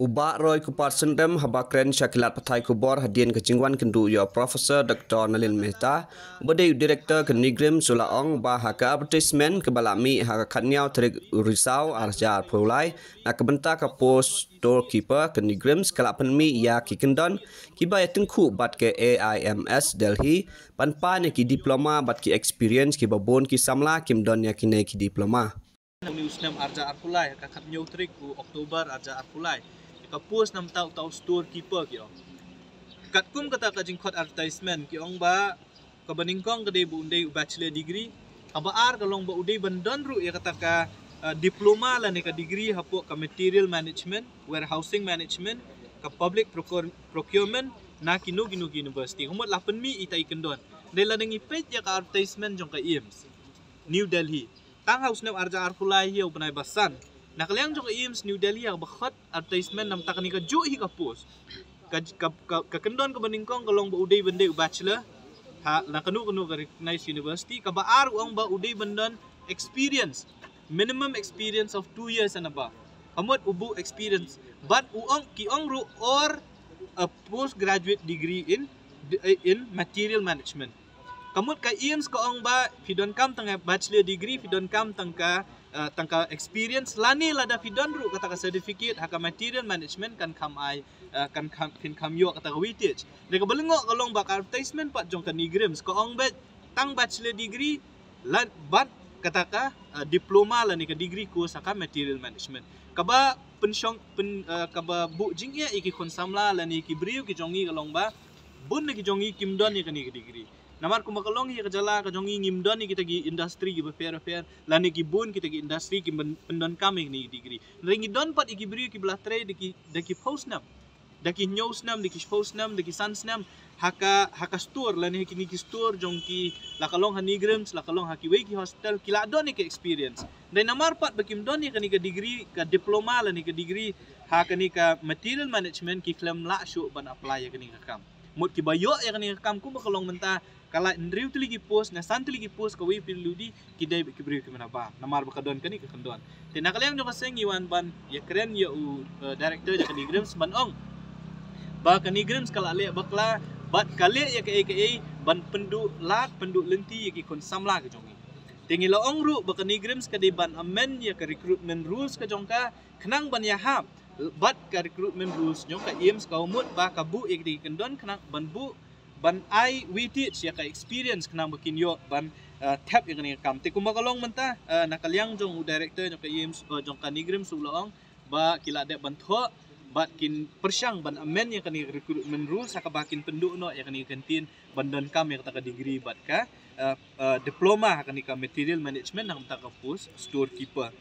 Ubak Roy Kupar Sendem habakren Syakilat Patai Kubor hadian kecingwan kendu ya Profesor Dr. Nalin Mehta Ubadai Direktur Kenigrim Sulaong bahaka advertisement kebalami haka katnyau terik Risau Arjar Pulai nak kebentar ke pos storekeeper Kenigrim sekalak penmi ya kikendon kiba ya tengku bat ke AIMS Delhi panpa ki diploma bat ki experience ki babon ki samla kimdon ya kinai ki diploma. Usnam Arja Arpulai kakat nyotrik ku Oktober Arja Arpulai kapus nam tau storekeeper kyo kat kum kata ka jingkot advertisement ki ong ba kabaningkong kade bu undai bachelor degree kabaar kalong ba udai bandon ru ya kata ka diploma la ne ka degree hapo ka material management, warehousing management, ka public procurement na kinugi university humot 8 mi itai kendon dela nengi page ya ka advertisement jong ka IIMS New Delhi tang house nam Arja Arpulai hiu benai basan nakaliang jong IIMS New Delhi yang bakhat advertisement nam takni ka jo hi ka post ka kendon ka baningkong kalong ba udai bende bachelor ha na kanu ka recognized university ka baar ong ba udai bandon experience minimum experience of 2 years and above amot ubu experience but uong ki ong ru or a postgraduate degree in material management kamut ka IIMS ka ong ba fidon kam tang bachelor degree fidon kam tangka experience lani lada fidon ru kata ka certificate haka material management kan kam ai kan kam yo kata weightage deka belengo kalong ba advertisement pat jong Kenigrim ka ong ba tang bachelor degree lan bat kata ka diploma lani ka degree course haka material management kaba pensyong kaba bu jingya iki konsamla lani ki briu ki jongi kalong ba bun ki jongi kimdon ni kani degree namar ko makalong hi kajala ka jongi ngimdon ni kita gi industry gi fair lani ki bun kita gi industry ki pendon kami ni degree ringi don pat iki briu ki blatre deki postnam deki newsnam deki postnam deki sunsnam haka store lani ki store jongki lakalong Kenigrim lakalong haki weki hospital kila don ni ke experience dan namar pat bekim don ni kani ka degree ka diploma lani ka degree haka ni ka material management ki claim la shu ban apply ya kani ka kam mut ki bayo ya kani ka kam ku makalong menta kala ndriu tili post na santili post ka wi piludi kidai ki briu ki manaba namar bakadon kani ka kendon tinakaliang jo kaseng iwan ban ya keren ya director ja Kenigrim banong ba Kenigrim kala le bakla bat kale ya ke ban pendu lenti ya ki kon samla ka jongi tingi laong ru ba Kenigrim ka di ban amen ya ka recruitment rules ka jongka kenang ban ya hap bat ka recruitment rules nyong ka IIMS ka umut ba ka bu ya ki kendon kenang ban bu ban ai weightage ya ka experience kenang bakin yo ban tap ya kani kam te kumakalong menta nakaliang jong director jong ka IIMS jong Kenigrim sulaong ba kila de ban tho bat kin persyang ban amen ya kani recruitment rules saka bakin pendu no ya kani kantin bandon kam ya kata ka degree bat ka diploma kani ka material management nang ta ka post storekeeper